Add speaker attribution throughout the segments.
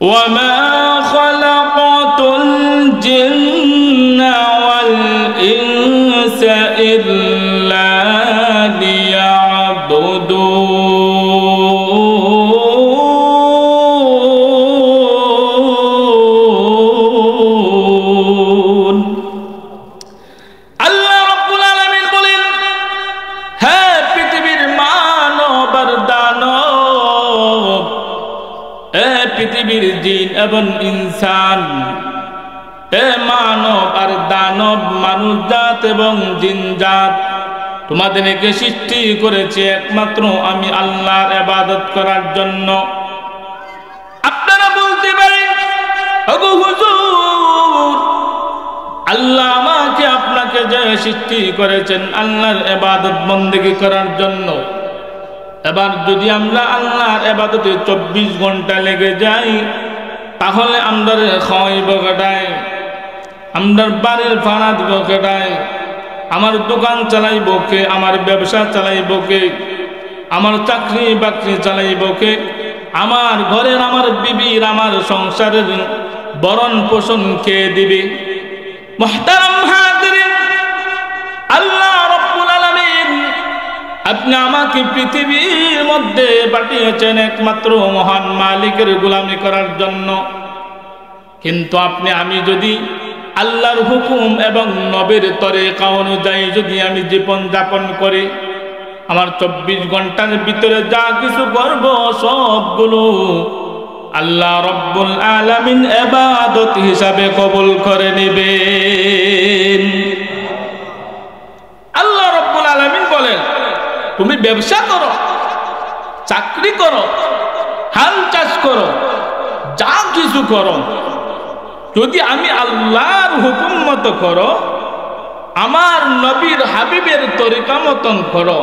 Speaker 1: وما خلقت الجن والإنس إلا ليعبدون আল্লাহ রাব্বুল আলামিন বলেন, হে পৃথিবীর মানব আর দানব, হে পৃথিবীর জিন এবং ইনসান, হে মানব আর দানব, মানুষ জাত এবং জিন জাত, তোমাদেরকে সৃষ্টি করেছি একমাত্র আমি আল্লাহর ইবাদত করার জন্য। আপনারা বলতে পারেন, ওগো হুজুর, আল্লাহ আমাকে আপনাকে যে সৃষ্টি করেছেন আল্লাহর ইবাদত বন্দেগী করার জন্য, এবার যদি আমরা আল্লাহর ইবাদতে 24 ঘন্টা লেগে যাই, তাহলে আমরা খাওয়াইব কেটায়, আমরা বাড়ির ভাড়া দিব কেটায়, আমার দোকান চালাইব কে, আমার ব্যবসা চালাইব কে, আমার চাকরি বাকরি চালাইব কে, আমার ঘরের আমার বিবির আমার সংসারের ভরণ পোষণ কে দিবে? মুহতারাম হাজিরিন, আল্লাহ রাব্বুল আলামিন আপনি আমাকে পৃথিবীর মধ্যে পাঠিয়েছেন একমাত্র মহান মালিকের গোলামি করার জন্য। কিন্তু আমি যদি আল্লাহর হুকুম এবং নবীর তরিকা অনুযায়ী যদি আমি জীবন যাপন করি, আমার 24 ঘন্টার ভিতরে যা কিছু করব সবগুলো আল্লাহ রাব্বুল আলামিন ইবাদত হিসাবে কবুল করে নেবেন। আল্লাহ রাব্বুল আলামিন বলেন, তুমি ব্যবসা করো, চাকরি করো, হাল চাষ করো, যা কিছু করো, যদি আমি আল্লাহর হুকুম মতো করো, আমার নবীর হাবিবের তরিকা মতন করো,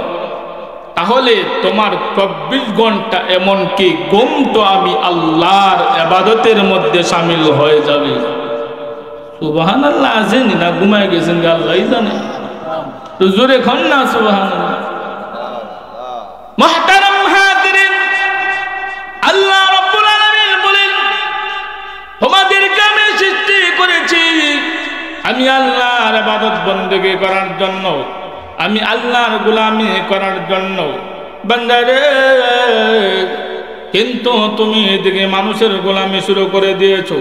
Speaker 1: তাহলে তোমার 24 ঘন্টা এমনকি ঘুম তো আমি আল্লাহর ইবাদতের মধ্যে শামিল হয়ে যাবে। সুবহানাল্লাহ, আছেন না ঘুমায় গেছেন আল্লাহই জানে, তো জোরে খন না সুবহানাল্লাহ। মুহতারাম হাজিরিন, আল্লাহ রাব্বুল আলামিন বলেন, তোমাদেরকে আমি সৃষ্টি করেছি আমি আল্লাহর ইবাদত বন্দেগী করার জন্য, আমি আল্লাহর গোলামি করার জন্য। বান্দারে, কিন্তু তুমি এদিকে মানুষের গোলামি শুরু করে দিয়েছো,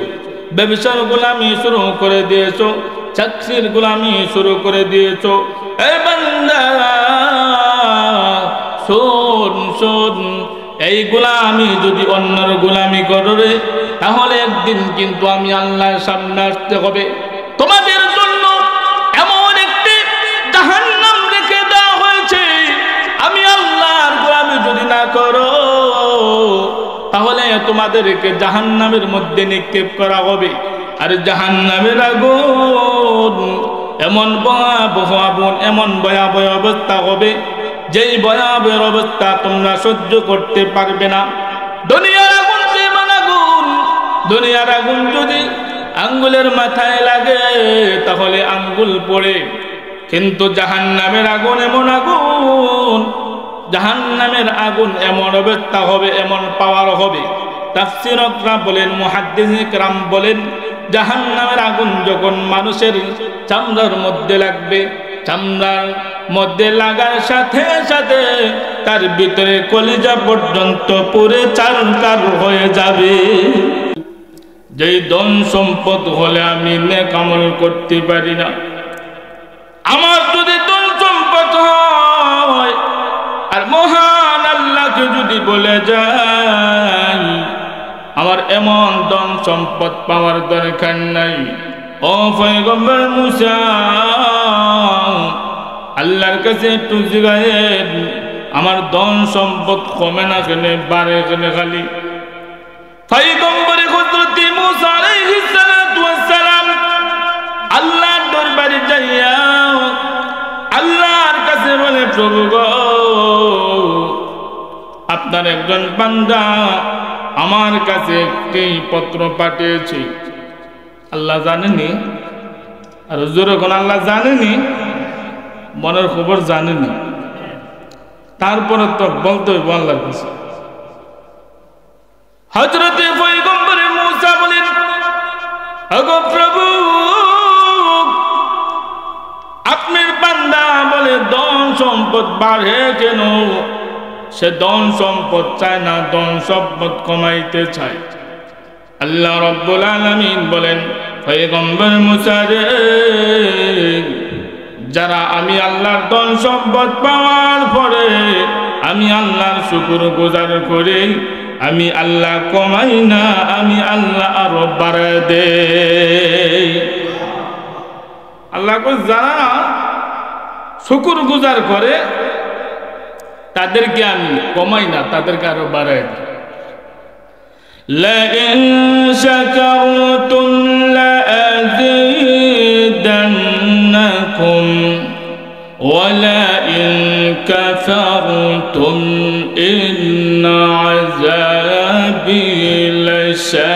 Speaker 1: ব্যবসার গোলামি শুরু করে দিয়েছো, চাকরির গোলামি শুরু করে দিয়েছো। এ বান্দা শোন শোন, এই গোলামি যদি অন্যর গোলামি করে, তাহলে একদিন কিন্তু আমি আল্লাহর সামনে আসতে হবে। তোমাদের জন্য এমন একটি জাহান্নাম রেখে দেওয়া হয়েছে, আমি আল্লাহর গোলামি যদি না করো, তাহলে তোমাদেরকে জাহান্নামের মধ্যে নিক্ষেপ করা হবে। আর জাহান্নামের আগুন এমন ভয়াবহ আগুন, এমন ভয়াবহ অবস্থা হবে, যেই ভয়াবহ অবস্থা তোমরা সহ্য করতে পারবে না। দুনিয়ার আগুন যেমন আগুন, দুনিয়ার আগুন যদি আঙ্গুলের মাথায় লাগে তাহলে আঙ্গুল পড়ে, কিন্তু জাহান্নামের আগুন এমন আগুন, জাহান্নামের আগুন এমন অবস্থা হবে, এমন পাওয়ার হবে। তাফসীরকরা বলেন, মুহাদ্দিসিন کرام বলেন, জাহান্নামের আগুন যখন মানুষের চামড়ার মধ্যে লাগবে, চামড়ার মধ্যে লাগার সাথে সাথে তার ভিতরে কলিজা পর্যন্ত পুরে চারকার হয়ে যাবে। যেই ধন সম্পদ হলে আমি নেক আমল করতে পারি না, আমার যদি ধন সম্পদ হয় আর মহান আল্লাহকে যদি বলে যাই আমার এমন ধন সম্পদ পাওয়ার দরকার নাই, ও পয়গম্বর মুসা আল্লাহর কাছে একটু জিজ্ঞাসেন, আমার ধন সম্পদ কমে না কেন, বাড়ে কেন খালি? পয়গম্বরে হযরত মুসা আলাইহিস সালাতু ওয়াস সালাম আল্লাহর দরবারে যাইয়া আল্লাহর কাছে বলে, প্রভু গো, আপনার একজন বান্দা আমার কাছে একটি পত্র পাঠিয়েছে। আল্লাহ জানেনি? আর জোরে কোন আল্লাহ জানেনি? মনের খবর জানেনি, তারপরে তো বলতে হইব আল্লাহর কাছে। হযরতে পয়গম্বরে ওগো প্রভু আপনার বান্দা বলে ধন সম্পদ বাড়ে কেন? সে ধন সম্পদ চায় না, ধন সম্পদ কমাইতে চায়। আল্লাহ রাব্বুল আলামিন বলেন, পয়গম্বর মুসা রে, যারা আমি আল্লাহর ধন সম্পদ পাওয়ার পরে আমি আল্লাহর শুকর গুজার করে আমি আল্লাহ কমাই না, আমি আল্লাহ আরো বাড়ায় দেই। আল্লাহ যারা শুকর গুজার করে তাদেরকে আমি কমাই না, তাদেরকে আরো বাড়ায় দিই। لئن شكرتم لأزيدنكم ولئن كفرتم إن عذابي لشديد।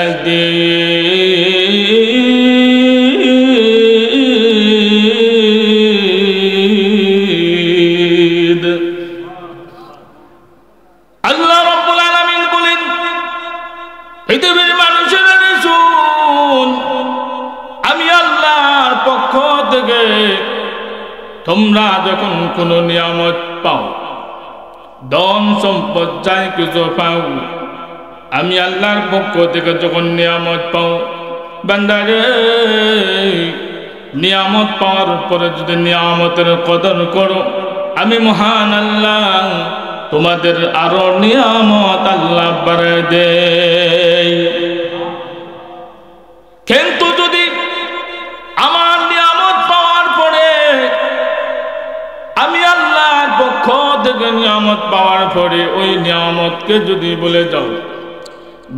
Speaker 1: আল্লাহ রাব্বুল আলামিন বলেন, পৃথিবীর মানুষেরা শুন, আমি আল্লাহর পক্ষ থেকে তোমরা যখন কোন নিয়ামত পাও, ধন সম্পদ যাই কিছু পাও, আমি আল্লাহর পক্ষ থেকে যখন নিয়ামত পাও, বান্দারে নিয়ামত পাওয়ার পরে যদি নিয়ামতের কদর করো, আমি মহান আল্লাহ তোমাদের আরো নিয়ামত আল্লাহ বাড়ায় দেয়। কিন্তু যদি আমার নিয়ামত পাওয়ার পরে আমি আল্লাহর পক্ষ থেকে নিয়ামত পাওয়ার পরে ওই নিয়ামতকে যদি বলে যাও,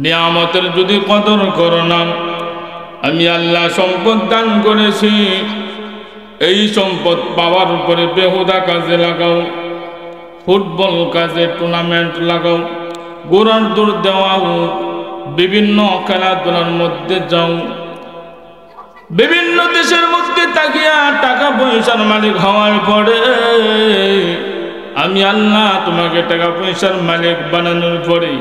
Speaker 1: নিয়ামতের যদি কদর করো না, আমি আল্লাহ সম্পদ দান করেছি, এই সম্পদ পাওয়ার পরে বেহুদা কাজে লাগাও, ফুটবল কাজে টুর্নামেন্ট লাগাও, ঘোড়ার দৌড় দেওয়াও, বিভিন্ন খেলাধুলার মধ্যে যাও, বিভিন্ন দেশের মধ্যে তাকিয়া টাকা পয়সার মালিক হওয়ার পরে আমি আল্লাহ তোমাকে টাকা পয়সার মালিক বানানোর পরে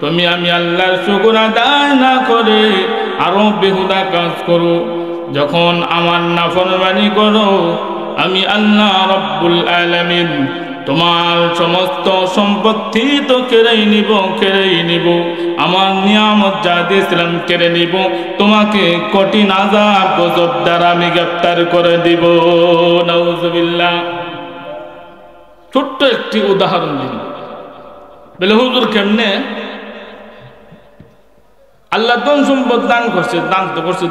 Speaker 1: তুমি আমি আল্লাহর শুকর আদায় না করে আরো বেহুদা কাজ করো, যখন আমার নাফরমানি করো, আমি আল্লাহ রাব্বুল আলামিন তোমার সমস্ত সম্পত্তি তো কেড়েই নিব, আমার নিয়ামত যা দিয়েছিলাম কেড়ে নিব, তোমাকে কঠিন আযাব গজব দ্বারা আমি গ্রেফতার করে দিব। নাউযুবিল্লাহ। ছোট্ট একটি উদাহরণ দিন, বলে হুজুর কেমনে? আল্লাহ ধন সম্পদ দান করছে,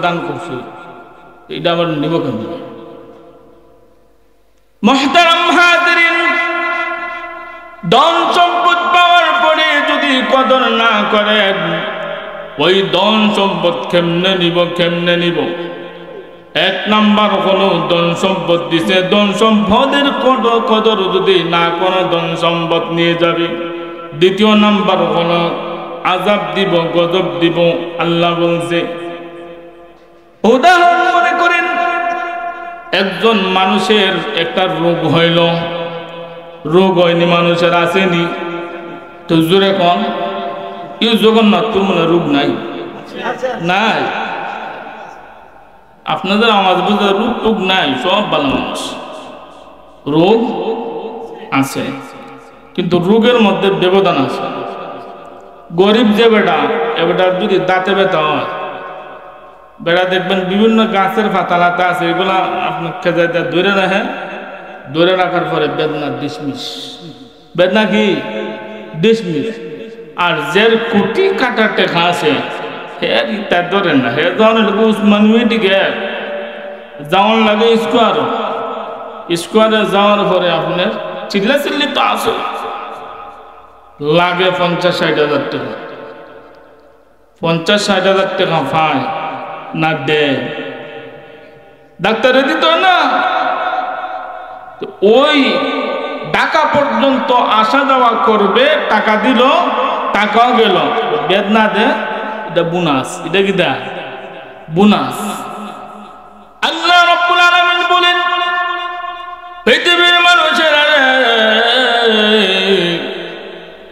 Speaker 1: দান করছে, এটা আবার নিব কেমনে? মুহতারাম হাজিরিন, ধন সম্পদ পাওয়ার পরে যদি কদর না করেন, ওই ধন সম্পদ কেমনে নিব? এক নাম্বার হলো ধন সম্পদ দিছে, ধন সম্পদের কদর যদি না করো ধন সম্পদ নিয়ে যাবে। দ্বিতীয় নাম্বার হলো আযাব দিব, গজব দিব। আল্লাহ বলছে, উদাহরণ মনে করেন একজন মানুষের একটা রোগ হইল, রোগ হয়নি মানুষের আসেনি, তো জোরে কন ইউ জগন্নাথপুর মনে রোগ নাই? নাই। আপনাদের আওয়াজ বুঝে রোগ টুক নাই, সব ভালো মানুষ। রোগ আছে, কিন্তু রোগের মধ্যে ব্যবধান আছে। গরিব যে বেটা, এ বেটার যদি দাঁতে ব্যথা হয়, বেড়া দেখবেন বিভিন্ন গাছের পাতালাতে আছে, এগুলা আপনার খেজাইতে ধরে রাখে, ধরে রাখার পরে বেদনা ডিসমিস, বেদনা কি ডিসমিস। আর যার কুটি কাটার টেকা আছে হে তার ধরেন না, হে ধরেন উসমান মেডিকে যাওয়ার লাগে স্কোয়ারে যাওয়ার পরে আপনার চিল্লি তো আছে, লাগে 50-60 হাজার টাকা, 50-60 হাজার টাকা পায় না দে, ডাক্তারে দিত না। ওই ঢাকা পর্যন্ত আসা যাওয়া করবে, টাকা দিল, টাকাও গেল, বেদনা দে, এটা বোনাস। এটা কি দা বোনাস? আল্লাহ রাব্বুল আলামিন বলেন, পৃথিবীর মানুষেরা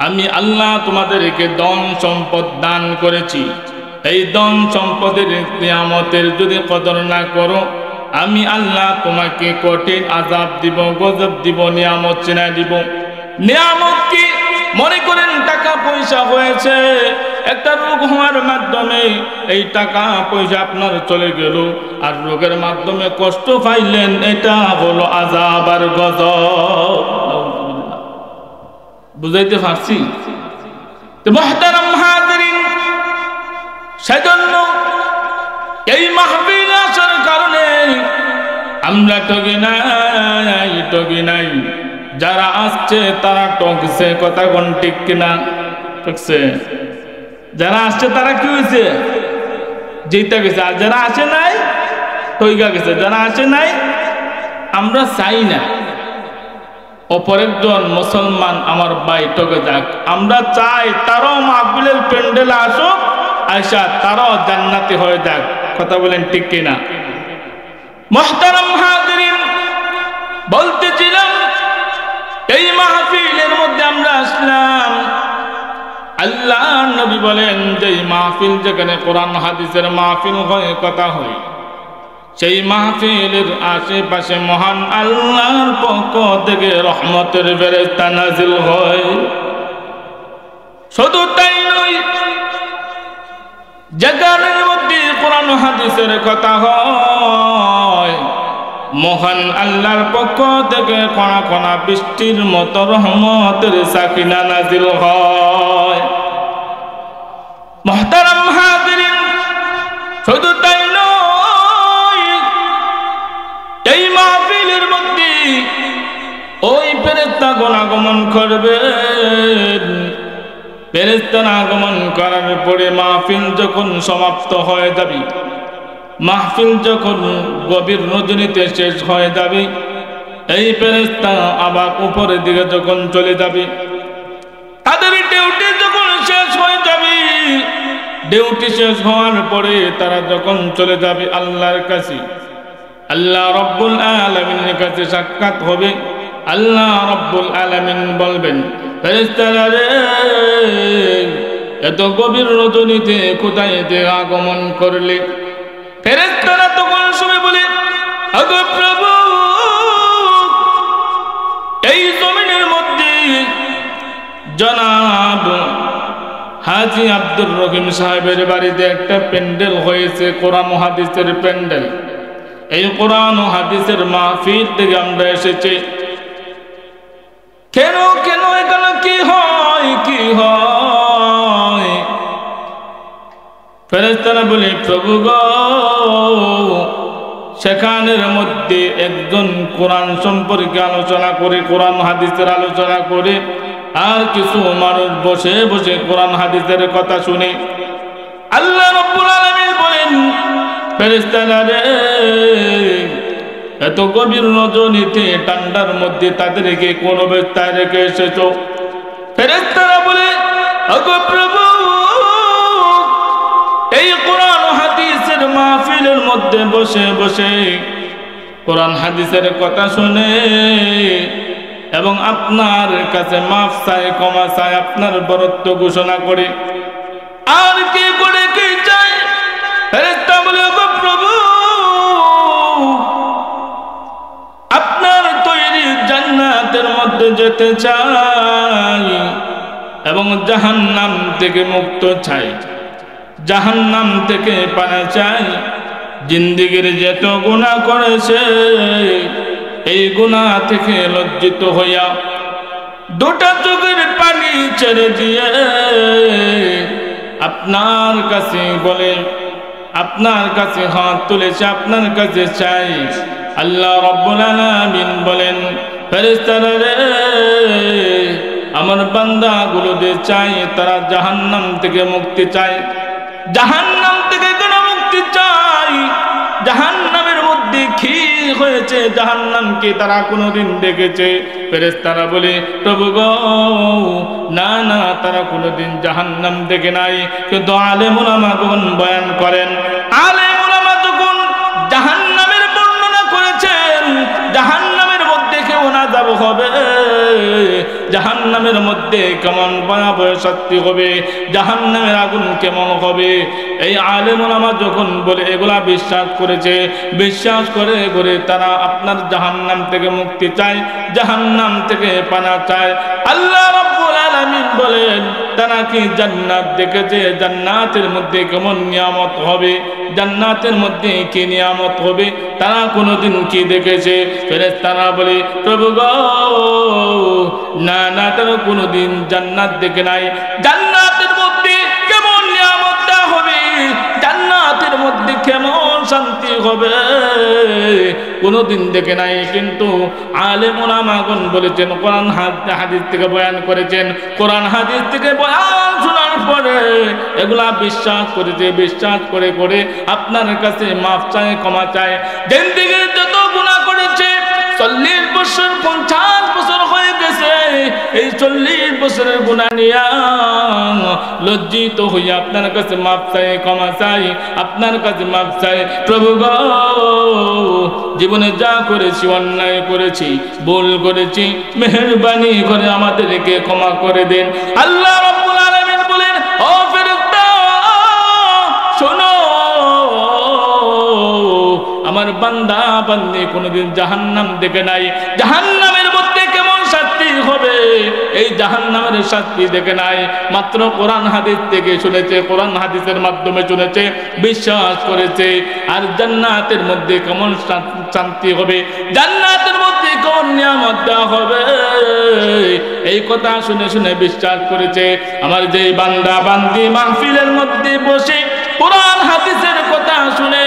Speaker 1: আমি আল্লাহ তোমাদেরকে ধন সম্পদ দান করেছি, এই ধন সম্পদের নিয়ামতের যদি কদর না করো, আমি আল্লাহ তোমাকে কঠিন আযাব দিব, গজব দিব, নিয়ামত চিনাই দিব। নিয়ামত কি? মনে করেন টাকা পয়সা হয়েছে, একটা রোগ হওয়ার মাধ্যমে এই টাকা পয়সা আপনার চলে গেল, আর রোগের মাধ্যমে কষ্ট পাইলেন, এটা হলো আযাব আর গজব। বুঝাইতে পারছি? তো মুহতারাম হাজিরিন, সেজন্য এই মাহফিল আসার কারণে আমরা ঠকি নাই। যারা আসছে তারা টকছে, কথা কোন ঠিক কিনা? টকছে। যারা আসছে তারা কি হয়েছে? জিতে গেছে। আর যারা আসে নাই টইকা গেছে। যারা আসে নাই, আমরা চাই না অপর একজন মুসলমান আমার ভাই টকে যাক। আমরা চাই তারাও মাহফিলের প্যান্ডেলে আসুক, আয়সা তারাও জান্নাতি হয়ে যাক। কথা বলেন ঠিক কিনা? মুহতারাম হাজিরিন, বলতেছিলাম এই মাহফিলের মধ্যে আমরা আসলাম। আল্লাহ নবী বলেন যে মাহফিল যেখানে কোরআন হাদিসের মাহফিল হয়, কথা হয়, সেই মাহফিলের আশেপাশে মহান আল্লাহর পক্ষ থেকে রহমতের ফেরেশতা নাজিল হয়। শুধু তাই নয়, যেখানের মধ্যে কোরআন হাদিসের কথা হয়, মহান আল্লাহর পক্ষ থেকে কণা কণা বৃষ্টির মতো রহমতের সাকিনা নাজিল হয়। মুহতারাম হাজিরিন, শুধু তাই নয়, এই মাহফিলের মধ্যে ওই ফেরেশতাগণ আগমন করবেন। ফেরেশতারা আগমন করার পরে মাহফিল যখন সমাপ্ত হয়ে যাবে, মাহফিল যখন গভীর রজনীতে শেষ হয়ে যাবে, এই ফেরেশতা আবার উপরের দিকে যখন চলে যাবে, তাদের ডিউটি যখন শেষ হয়ে যাবে, ডিউটি শেষ হওয়ার পরে তারা যখন চলে যাবে আল্লাহর কাছে, আল্লাহ রব্বুল আলামিনের কাছে সাক্ষাৎ হবে। আল্লাহ রব্বুল আলামিন বলবেন, ফেরেশতারা রে, এত গভীর রজনীতে কোথায় আগমন করলে? ফেরেশতারা তখন শুনে বলে, ওগো প্রভু, এই জমিনের মধ্যে জনাব হাজী আব্দুর রহিম সাহেবের বাড়িতে একটা প্যান্ডেল হয়েছে, কোরআন ও হাদিসের প্যান্ডেল। এই কোরআন ও হাদিসের মাহফিল থেকে আমরা এসেছি। কেন কেন এখানে কি হয়, কি হয়? ফেরেশতারা বলে, প্রভু গো, সেখানের মধ্যে একজন কোরআন সম্পর্কে আলোচনা করে, কোরআন হাদিসের আলোচনা করে, আর কিছু মানুষ বসে বসে কোরআন হাদিসের কথা শুনে। আল্লাহ রাব্বুল আলামিন বলেন, ফেরেশতারা রে, এত গভীর রজনীতে ঠান্ডার মধ্যে তাদেরকে কোন অবস্থায় রেখে এসেছো? ফেরেশতারা বলে, ওগো প্রভু, এই কোরআন হাদিসের মাহফিলের মধ্যে বসে বসে কোরআন হাদিসের কথা শুনে এবং আপনার কাছে মাফ চাই, ক্ষমা চাই, আপনার বরত্ব ঘোষণা করে, আর কি করে কি চাই? ফেরেশতা বলে, ওগো প্রভু, আপনার তৈরি জান্নাতের মধ্যে যেতে চাই এবং জাহান্নাম থেকে মুক্ত চাই, জাহান্নাম থেকে পানা চাই। জিন্দেগীর যত গুনাহ করেছে, এই গুনাহ থেকে লজ্জিত হইয়া দুটা চোখের পানি ছেড়ে দিয়ে আপনার কাছে বলে, আপনার কাছে হাত তুলেছে, আপনার কাছে চাই। আল্লাহ রাব্বুল আলামিন বলেন, ফেরেশতারা রে, আমার বান্দাগুলোদের চাই তারা জাহান্নাম থেকে মুক্তি চায়। জাহান্নাম থেকে কেন মুক্তি চাই? জাহান্নামের মধ্যে কি হয়েছে? জাহান্নামকে তারা কোনোদিন দেখেছে? ফেরেশতারা বলে, প্রভু গো, না না, তারা কোনোদিন জাহান্নাম দেখে নাই। কিন্তু আলেম উলামাগণ বয়ান করেন, আলেম উলামা যখন জাহান্নামের বর্ণনা করেছেন, জাহান্নামের মধ্যে কেউ না যাব হবে, জাহান্নাম জাহান্নামের মধ্যে কেমন ভয়াবহ শাস্তি হবে, জাহান্নামের আগুন কেমন হবে। এই আলেম ওলামা যখন বলে এগুলা বিশ্বাস করেছে, বিশ্বাস করে করে তারা আপনার জাহান্নাম থেকে মুক্তি চায়, জাহান্নাম থেকে পানা চায়। আল্লাহ রাব্বুল আলামিন বলেন তারা কি জান্নাত দেখেছে? জান্নাতের মধ্যে কেমন নিয়ামত হবে, জান্নাতের মধ্যে কি নিয়ামত হবে, তারা কোনোদিন কি দেখেছে? ফেরেশতারা বলে প্রভু গো না না, তারা কোনোদিন জান্নাত দেখে নাই। জান্নাতের মধ্যে কেমন নিয়ামতটা হবে, জান্নাতের মধ্যে কেমন শান্তি হবে, কোনোদিন দেখে নাই। কিন্তু আলেম ওলামাগণ বলেছেন, কোরআন হাদিস থেকে বয়ান করেছেন, কোরআন হাদিস থেকে বয়ান শোনার পরে এগুলা বিশ্বাস করেছে, বিশ্বাস করে করে আপনার কাছে মাফ চায়, ক্ষমা চায়। জিন্দেগির যত গুনাহ করেছে, 40 বছর 50 বছর হয়ে গেছে, এই 40 বছরের গুনাহ নিয়ে লজ্জিত হয়ে আপনার কাছে মাফ চাই, ক্ষমা চাই, আপনার কাছে মাফ চাই। প্রভু গো জীবনে যা করেছি, অন্যায় করেছি, ভুল করেছি, মেহেরবানি করে আমাদেরকে ক্ষমা করে দেন। আল্লাহ রাব্বুল আলামিন বলেন ও ফেরেশতা শোনো, আমার বান্দা বান্দি কোনোদিন জাহান্নাম দেখে নাই, জাহান্নামের মধ্যে কেমন শাস্তি হবে এই জাহান্নামের শাস্তি দেখে নাই, মাত্র কোরআন হাদিস থেকে শুনেছে, কোরআন হাদিসের মাধ্যমে শুনেছে, বিশ্বাস করেছে। আর জান্নাতের মধ্যে কেমন শান্তি হবে, জান্নাতের মধ্যে কোন নিয়ামত দেওয়া হবে, এই কথা শুনে শুনে বিশ্বাস করেছে। আমার যেই বান্দা বান্দি মাহফিলের মধ্যে বসে কোরআন হাদিসের কথা শুনে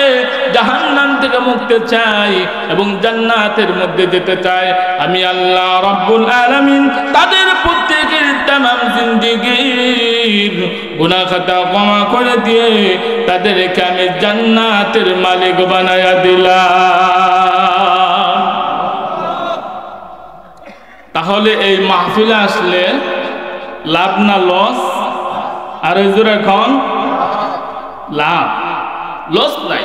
Speaker 1: জাহান্নাম থেকে মুক্তি চাই এবং জান্নাতের মধ্যে যেতে চাই, আমি আল্লাহ রাব্বুল আলামিন তাদের প্রত্যেকের তামাম জিন্দেগীর গুনাহ খাতা ক্ষমা করে দিয়ে তাদেরকে আমি জান্নাতের মালিক বানায়া দিলাম। তাহলে এই মাহফিলে আসলে লাভ না লস? আর এখন লাভ, লস নাই।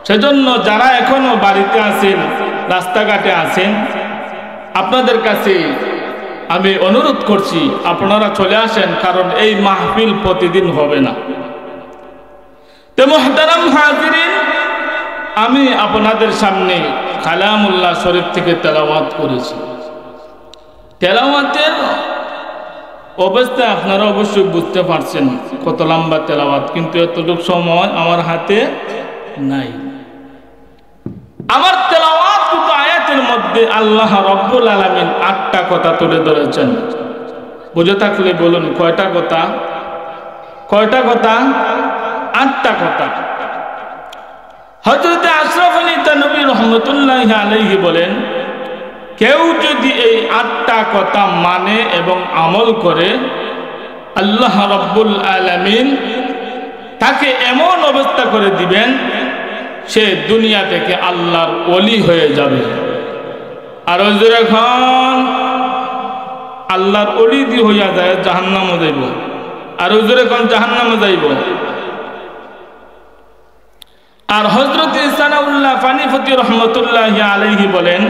Speaker 1: সেজন্য যারা এখনো বাড়িতে আছেন, রাস্তাঘাটে আছেন, আপনাদের কাছে আমি অনুরোধ করছি আপনারা চলে আসেন, কারণ এই মাহফিল প্রতিদিন হবে না। তো মুহতারাম হাজিরিন, আমি আপনাদের সামনে কালামুল্লাহ শরীফ থেকে তেলাওয়াত করেছি। তেলাওয়াতের অবস্থা আপনারা অবশ্যই বুঝতে পারছেন কত লম্বা তেলাওয়াত, কিন্তু এতটুকু সময় আমার হাতে নাই। আমার তেলাওয়াত দুটো আয়াতের মধ্যে আল্লাহ রাব্বুল আলামিন 8টা কথা তুলে ধরেছেন। বুঝে থাকলে বলুন কয়টা কথা? কয়টা কথা? 8টা কথা। হযরত আশরাফ আলী থানভী রাহমাতুল্লাহি আলাইহি বলেন, কেউ যদি এই 8টা কথা মানে এবং আমল করে, আল্লাহ রাব্বুল আলামিন তাকে এমন অবস্থা করে দিবেন সে দুনিয়া থেকে আল্লাহর ওলি হয়ে যাবে। আর যখন আল্লাহর ওলি দি হইয়া যায় জাহান্নামে যাইব, আর যখন জাহান্নামে যাইব। আর হযরত সানাউল্লাহ ফানিফতি রাহমাতুল্লাহি আলাইহি বলেন,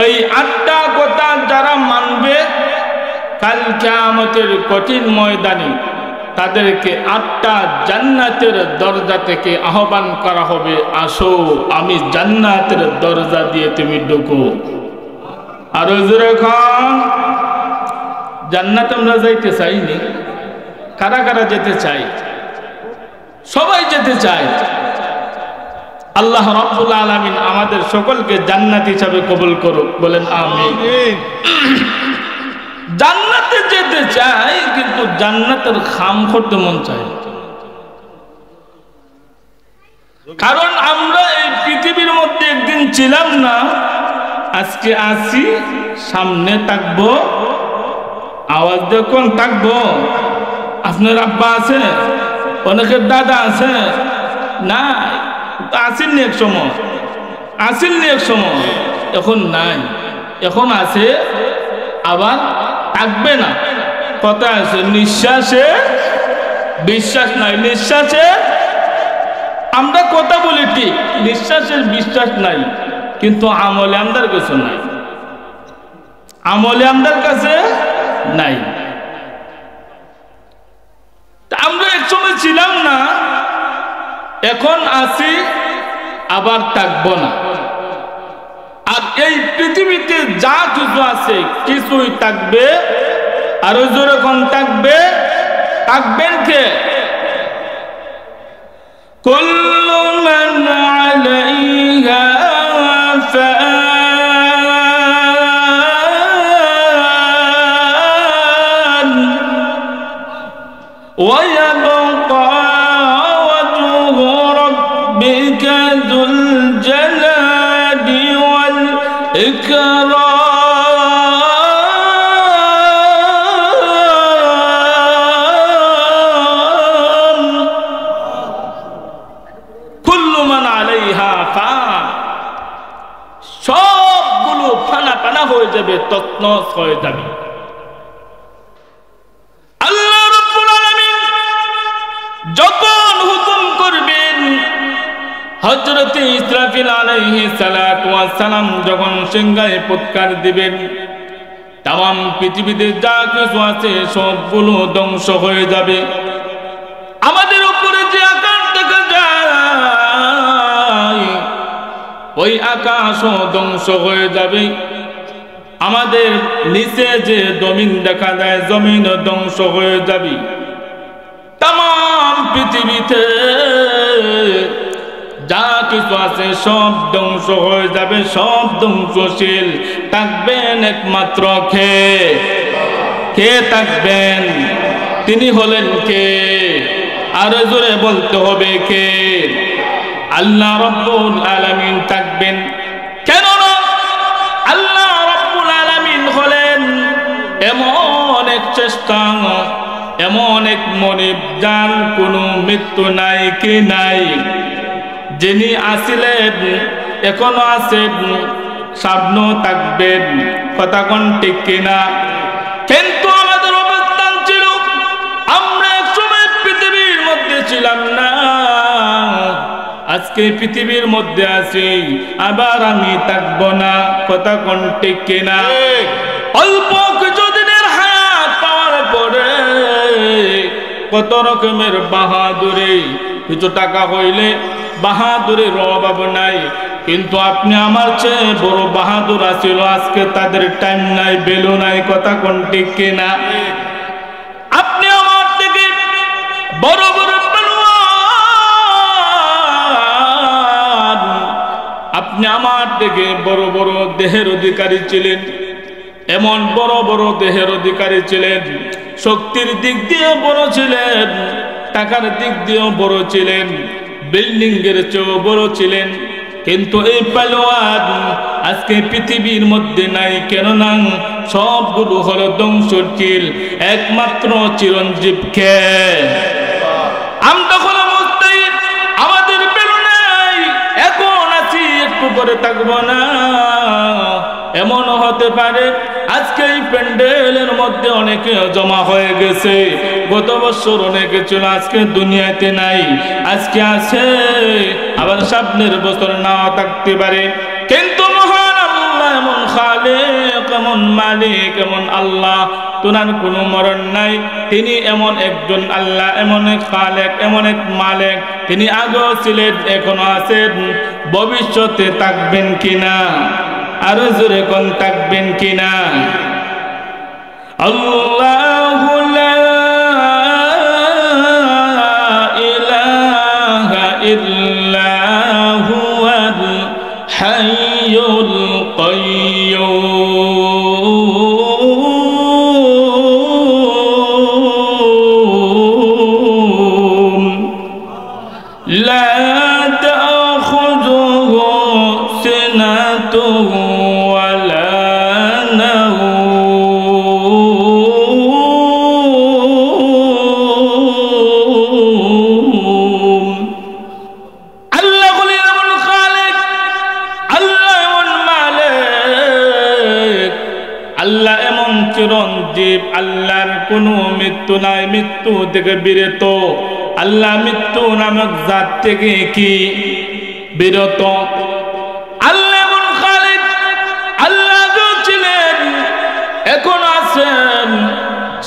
Speaker 1: এই 8টা কথা যারা মানবে কাল কিয়ামতের কঠিন ময়দানে তাদেরকে 8টা জান্নাতের দরজা থেকে আহ্বান করা হবে, আসো আমি জান্নাতের দরজা দিয়ে তুমি ঢুকো। আর যখন জান্নাতে আমরা যাইতে চাইনি, কারা কারা যেতে চাই? সবাই যেতে চায়। আল্লাহ রাব্বুল আলামিন আমাদের সকলকে জান্নাত হিসাবে কবুল করুক, বলেন আমিন। জান্নাতে যেতে চাই, কিন্তু জান্নাতের খাম করতে মন চায়। কারণ আমরা এই পৃথিবীর মধ্যে একদিন ছিলাম না, আজকে আছি, সামনে থাকবো, আওয়াজ দেখুন থাকবো। আপনার আব্বা আছে, অনেকের দাদা আছে, না আসেননি এক সময়, আসেননি এক সময়, এখন নাই, এখন আছে, আবার থাকবে না। কথা আছে, নিঃশ্বাসে বিশ্বাস নাই, নিঃশ্বাসে আমরা কথা বলি ঠিক, নিঃশ্বাসের বিশ্বাস নাই, কিন্তু আমলে আমাদের কিছু নাই। আমলে আমাদের কাছে নাই। আমরা একসময় ছিলাম না, এখন আছি, আবার থাকবো না। আর এই পৃথিবীতে যা কিছু আছে কিছুই থাকবে, আরো জোরে কোন থাকবে, থাকবেন কে? কুল্লু মান আলাইহা ফান ওয়া ইয়াবকা ওয়াজহু রাব্বিকা যুল জালালি ওয়াল ইকরাম। সবগুলো ফানা ফানা হয়ে যাবে, তছনছ হয়ে যাবে। আল্লাহ রাব্বুল আলামিন যখন হুকুম করবেন, হযরত ইসরাফিল আলাইহিস সালাতু ওয়াস সালাম যখন সিংহায় ফুৎকার দিবেন, তাম পৃথিবীতে যা কিছু আছে সবগুলো ধ্বংস হয়ে যাবে। আমাদের উপরে যে আকাশ দেখা যায়, ওই আকাশও ধ্বংস হয়ে যাবে। আমাদের নিচে যে জমিন দেখা যায়, জমিনও ধ্বংস হয়ে যাবে। তাম পৃথিবীতে যা কিছু আছে সব ধ্বংস হয়ে যাবে, সব ধ্বংসশীল। থাকবেন একমাত্র কে? কে থাকবেন? তিনি হলেন কে? আরো জোরে বলতে হবে কে? আল্লাহ রাব্বুল আলামিন থাকবেন। কেন না? আল্লাহ রাব্বুল আলামিন হলেন এমন এক চেষ্টা, এমন এক মনিব, যার কোনো মৃত্যু নাই কি নাই, যিনি আছিলেন, এখনো আছেন, সামনেও থাকবেন। কথা কোন ঠিক কিনা? কিন্তু আমাদের অবস্থান ছিল, আমরা একসময় পৃথিবীর মধ্যে ছিলাম না, আজকে পৃথিবীর মধ্যে আছি, আবার আমি থাকবো না। কথা কোন ঠিক কিনা? অল্প কিছুদিনের হায়াত পাওয়ার পরে কত রকমের বাহাদুরি, কিছু টাকা হইলে বাহাদুরের অভাব নাই, কিন্তু আপনি আমার চেয়ে বড় বাহাদুর আছিল, আজকে তাদের টাইম নাই, ভ্যালু নাই। কথা কোন ঠিক কিনা? আপনি আমার থেকে বড় বড় পেলোয়ান, আপনি আমার থেকে বড় বড় দেহের অধিকারী ছিলেন, এমন বড় বড় দেহের অধিকারী ছিলেন, শক্তির দিক দিয়ে বড় ছিলেন, টাকার দিক দিয়েও বড় ছিলেন, বিল্ডিং এর চেয়েও বড় ছিলেন। কিন্তু এই পেলোয়ান আজকে পৃথিবীর মধ্যে নাই। কেন না? সবগুলো হলো ধ্বংসশীল, একমাত্র চিরঞ্জীব কে? আমরা হলো মুস্তাহিদ, আমাদের পেলো নাই, এখন আছি, একটু করে থাকবো না। এমনও হতে পারে আজকে এই প্যান্ডেলের মধ্যে অনেকে জমা হয়ে গেছে, গত বছর অনেকে ছিল, আজকে দুনিয়াতে নাই, আজকে আছে, আবার সামনের বছর নাও থাকতে পারে। কিন্তু মহান আল্লাহ এমন খালেক, এমন মালিক, এমন আল্লাহ, তোনার কোনো মরণ নাই। তিনি এমন একজন আল্লাহ, এমন এক খালেক, এমন এক মালিক, তিনি আগেও ছিলেন, এখনো আছেন, ভবিষ্যতে থাকবেন কিনা? আরো জোরে কোন থাকবেন কিনা? আল্লাহু লা ইলাহা ইল্লা হুয়াল হাইয়ুল কাইয়্যুম লা তাখুযুহু সিনাতুহু চিরঞ্জীব। আল্লাহর কোনো মৃত্যু নাই, মৃত্যু থেকে বিরত। আল্লাহ মৃত্যু নামক জাত থেকে কি বিরত? আল্লাহ এমন খালিক, আল্লাহ ছিলেন এখন আছেন,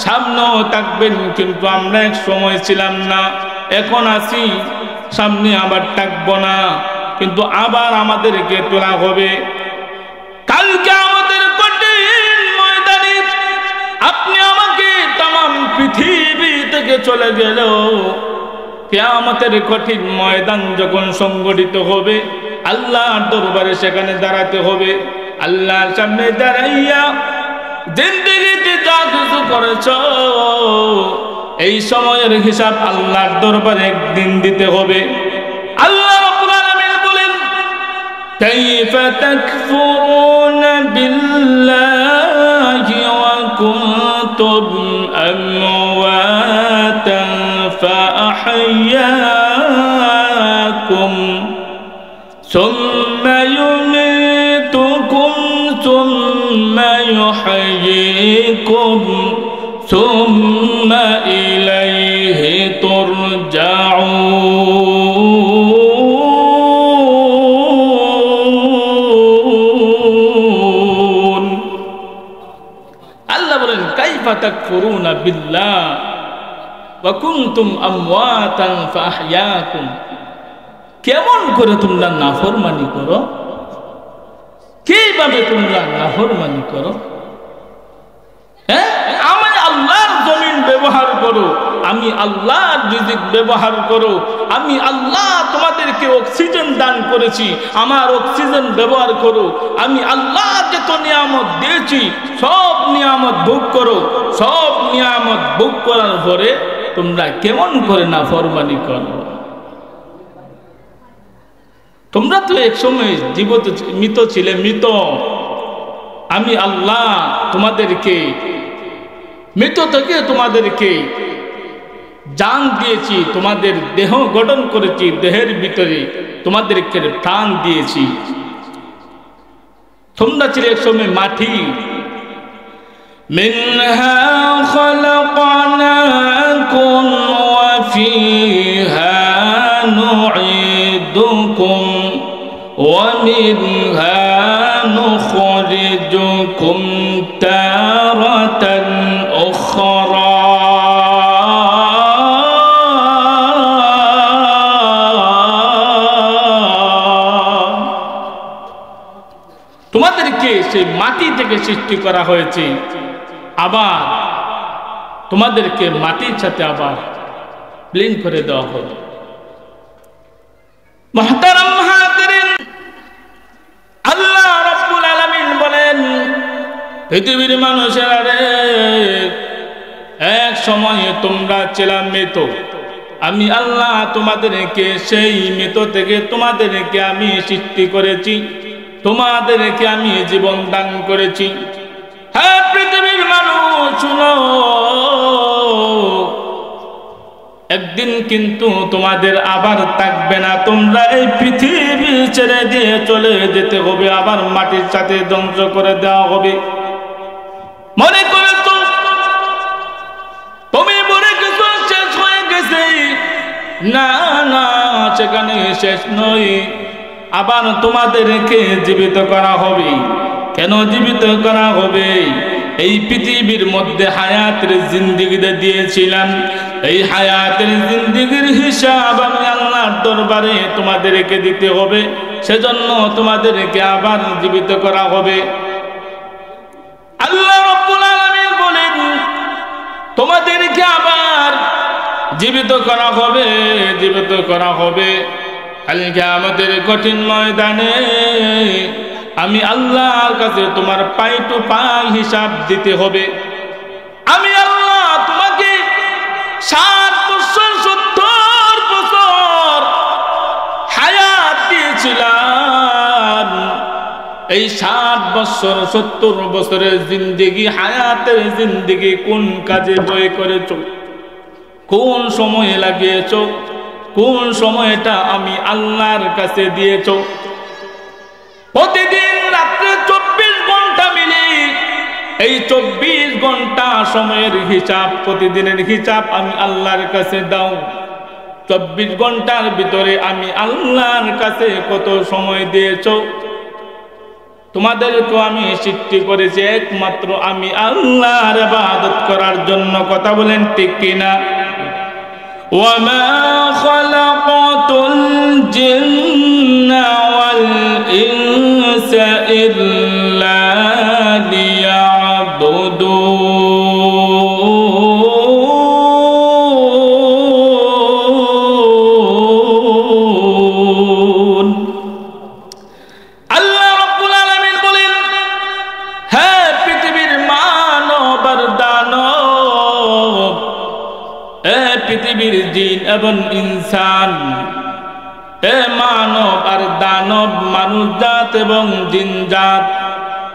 Speaker 1: সামনেও থাকবেন, কিন্তু আমরা এক সময় ছিলাম না, এখন আছি, সামনে আবার থাকবো না, কিন্তু আবার আমাদেরকে তোলা হবে। কালকে আমাদের কঠিন ময়দানে আপনি আমাকে তাম পৃথিবী থেকে চলে গেল, কিয়ামতের কঠিন ময়দান যখন সংগঠিত হবে, আল্লাহর দরবারে সেখানে দাঁড়াতে হবে। আল্লাহর সামনে দাঁড়াইয়া জিন্দেগিতে যা কিছু করেছ এই সময়ের হিসাব আল্লাহর দরবারে একদিন দিতে হবে। আল্লাহ রাব্বুল আলামিন বলেন, কাইফা তাকফুরুনা বিল্লাহি ওয়া কুনতুম আমওয়াতান ফাআহইয়াকুম সুম্মা ইউমীতুকুম সুম্মা ইউহয়িকুম সুম্মা ইলাইহি তুরজাউন। আল্লাহ বলেন, কাইফা তাকফুরুনা বিল্লাহ ওয়া কুনতুম আমওয়াতান ফাআহইয়াকুম, কেমন করে তোমরা নাফরমানি করো, কিভাবে তোমরা নাফরমানি করো? হ্যাঁ, আমি আল্লাহর জমিন ব্যবহার করো, আমি আল্লাহর রিজিক ব্যবহার করো, আমি আল্লাহ তোমাদেরকে অক্সিজেন দান করেছি, আমার অক্সিজেন ব্যবহার করো, আমি আল্লাহ যত নিয়ামত দিয়েছি সব নিয়ামত ভোগ করো। সব নিয়ামত ভোগ করার পরে তোমরা কেমন করে নাফরমানি করো? তোমরা তো এক সময় জীবিত মৃত ছিলে, মৃত। আমি আল্লাহ তোমাদেরকে মৃত থেকে তোমাদেরকে জান দিয়েছি, তোমাদের দেহ গঠন করেছি, দেহের ভিতরে তোমাদেরকে প্রাণ দিয়েছি। তোমরা ছিলে এক সময় মাটি। মিনহা খালাকনাকুম ওয়া ফিহা নুঈদুকুম ওয়া মিনহা নুখরিজুকুম তারাতান উখরা। তোমাদেরকে সেই মাটি থেকে সৃষ্টি করা হয়েছে, আবার তোমাদেরকে মাটির সাথে আবার বিলীন করে দেওয়া হবে। মুহতারাম হাজিরিন, আল্লাহ রাব্বুল আলামিন বলেন, পৃথিবীর মানুষেরা রে, এক সময়ে তোমরা ছিলে মৃত, আমি আল্লাহ তোমাদেরকে সেই মৃত থেকে তোমাদেরকে আমি সৃষ্টি করেছি, তোমাদেরকে আমি জীবন দান করেছি। হ্যাঁ পৃথিবীর মানুষ শুনো, একদিন কিন্তু তোমাদের আবার থাকবে না, তোমরা এই পৃথিবী ছেড়ে দিয়ে চলে যেতে হবে, আবার মাটির সাথে ধ্বংস করে দেওয়া হবে। মনে করে তো তুমি মরে গেছো, শেষ হয়ে গেছে? না না, সেখানে শেষ নয়, আবার তোমাদেরকে জীবিত করা হবে। কেন জীবিত করা হবে? এই পৃথিবীর মধ্যে হায়াতের জিন্দেগি দিয়েছিলাম, এই হায়াতের জিন্দেগির হিসাব আমি আল্লাহর দরবারে তোমাদেরকে দিতে হবে, সেজন্য তোমাদেরকে আবার জীবিত করা হবে। আল্লাহ রাব্বুল আলামিন বলেন, তোমাদেরকে আবার জীবিত করা হবে, জীবিত করা হবে। কালকে আমাদের কঠিন ময়দানে আমি আল্লাহর কাছে তোমার পাই টু পাই হিসাব দিতে হবে। আমি আল্লাহ তোমাকে 60 বছর 70 বছর হায়াত দিয়েছিলাম, এই 60 বছর 70 বছরের জিন্দেগি, হায়াতের জিন্দেগি কোন কাজে ব্যয় করেছো, কোন সময়ে লাগিয়েছো, কোন সময়টা আমি আল্লাহর কাছে দিয়েছো? প্রতিদিন রাত্রে 24 ঘন্টা মিলে এই 24 ঘন্টা সময়ের হিসাব, প্রতিদিনের হিসাব আমি আল্লাহর কাছে দাও। 24 ঘন্টার ভিতরে আমি আল্লাহর কাছে কত সময় দিয়েছো? তোমাদেরকে আমি সৃষ্টি করেছি একমাত্র আমি আল্লাহর ইবাদত করার জন্য। কথা বলেন ঠিক কিনা? ওয়ামা খালাকাতুল জিন্না ওয়াল ইনসা ইল্লা লিয়াবুদুন। আল্লাহ রাব্বুল আলামিন বলেন, হে পৃথিবীর মানব আর দানব, হে পৃথিবীর জিন এবং ইনসান, হে মানব আর দানব, মানুষ জাত এবং জিন জাত,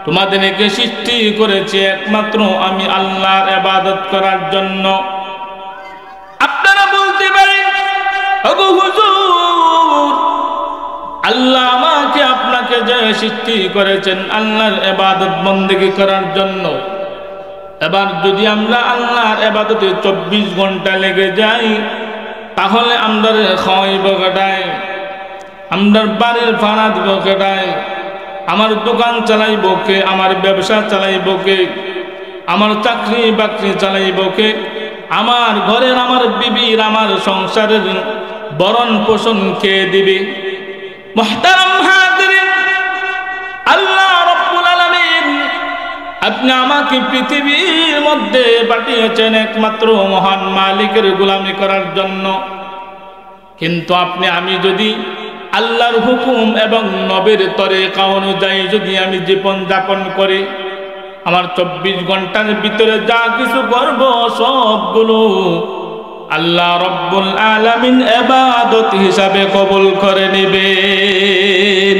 Speaker 1: তোমাদেরকে সৃষ্টি করেছি একমাত্র আমি আল্লাহর ইবাদত করার জন্য। আপনারা বলতে পারেন, ওগো হুজুর, আল্লাহ আমাকে আপনাকে যে সৃষ্টি করেছেন আল্লাহর ইবাদত বন্দেগী করার জন্য, এবার যদি আমরা আল্লাহর ইবাদতে 24 ঘন্টা লেগে যাই, তাহলে আমরা খাওয়াইব কেটায়, আমরা বাড়ির ভাড়া দিব কেটায়, আমার দোকান চালাইব কে, আমার ব্যবসা চালাইব কে, আমার চাকরি বাকরি চালাইব কে, আমার ঘরের আমার বিবির আমার সংসারের বরণ পোষণ কে দিবে? মুহতারাম হাজিরিন, আল্লাহ রাব্বুল আলামিন আপনি আমাকে পৃথিবীর মধ্যে পাঠিয়েছেন একমাত্র মহান মালিকের গোলামি করার জন্য। কিন্তু আমি যদি আল্লাহর হুকুম এবং নবীর তরিকা অনুযায়ী যদি আমি জীবন যাপন করি, আমার 24 ঘন্টার ভিতরে যা কিছু করব সবগুলো আল্লাহ রাব্বুল আলামিন ইবাদত হিসাবে কবুল করে নেবেন।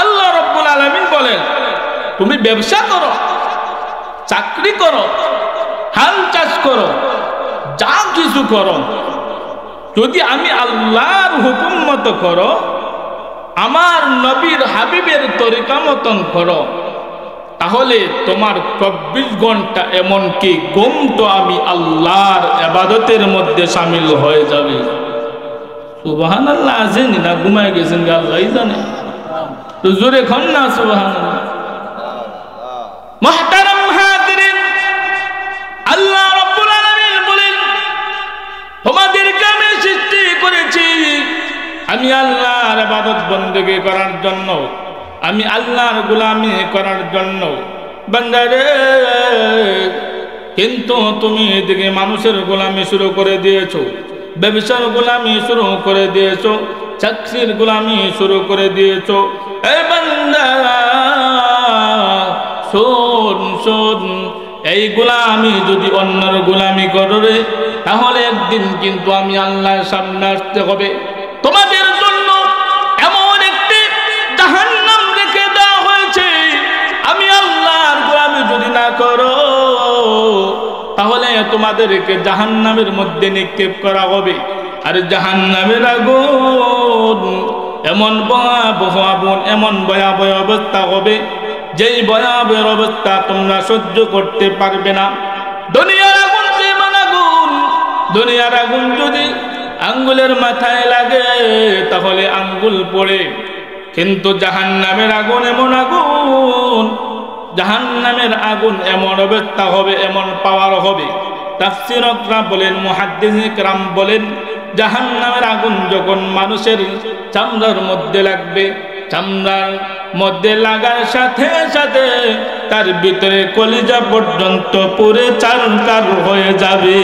Speaker 1: আল্লাহ রাব্বুল আলামিন বলেন, তুমি ব্যবসা করো, চাকরি করো, হাল চাষ করো, যা কিছু করো, যদি আমি আল্লাহর হুকুম মতো করো, আমার নবীর হাবিবের তরিকা মতন করো, তাহলে তোমার 24 ঘন্টা এমনকি ঘুম তো আমি আল্লাহর ইবাদতের মধ্যে শামিল হয়ে যাবে। সুবহানাল্লাহ। আছেন না ঘুমায় গেছেন, আল্লাহই জানে। তো জোরে খন না সুবহানাল্লাহ। মুহতারাম হাজিরিন, আল্লাহ রাব্বুল আলামিন বলেন, তোমাদেরকে আমি সৃষ্টি করেছি আমি আল্লাহর ইবাদত বন্দেগী করার জন্য, আমি আল্লাহর গোলামি করার জন্য। বান্দারে, কিন্তু তুমি এদিকে মানুষের গোলামি শুরু করে দিয়েছো, ব্যবসার গোলামি শুরু করে দিয়েছো, চাকরির গোলামি শুরু করে দিয়েছো। এই বান্দা শোন শোন, এই গোলামি যদি অন্যের গোলামি করো রে, তাহলে একদিন কিন্তু আমি আল্লাহর সামনে আসতে হবে। তোমাদের জন্য এমন একটি জাহান্নাম রেখে দেওয়া হয়েছে, আমি আল্লাহর গোলামি যদি না করো তাহলে তোমাদেরকে জাহান্নামের মধ্যে নিক্ষেপ করা হবে। আর জাহান্নামের আগুন এমন ভয়াবহ আগুন, এমন ভয়াবহ অবস্থা হবে, যেই ভয়াবহ অবস্থা তোমরা সহ্য করতে পারবে না। দুনিয়ার আগুন যেমন আগুন, দুনিয়ার আগুন যদি আঙ্গুলের মাথায় লাগে তাহলে আঙ্গুল পড়ে, কিন্তু জাহান্নামের আগুন এমন আগুন, জাহান্নামের আগুন এমন অবস্থা হবে, এমন পাওয়ার হবে। তাফসীরকরা বলেন, মুহাদ্দিস کرام বলেন, জাহান্নামের আগুন যখন মানুষের চামড়ার মধ্যে লাগবে, চামড়ার মধ্যে লাগার সাথে সাথে তার ভিতরে কলিজা পর্যন্ত পুরে চারকার হয়ে যাবে।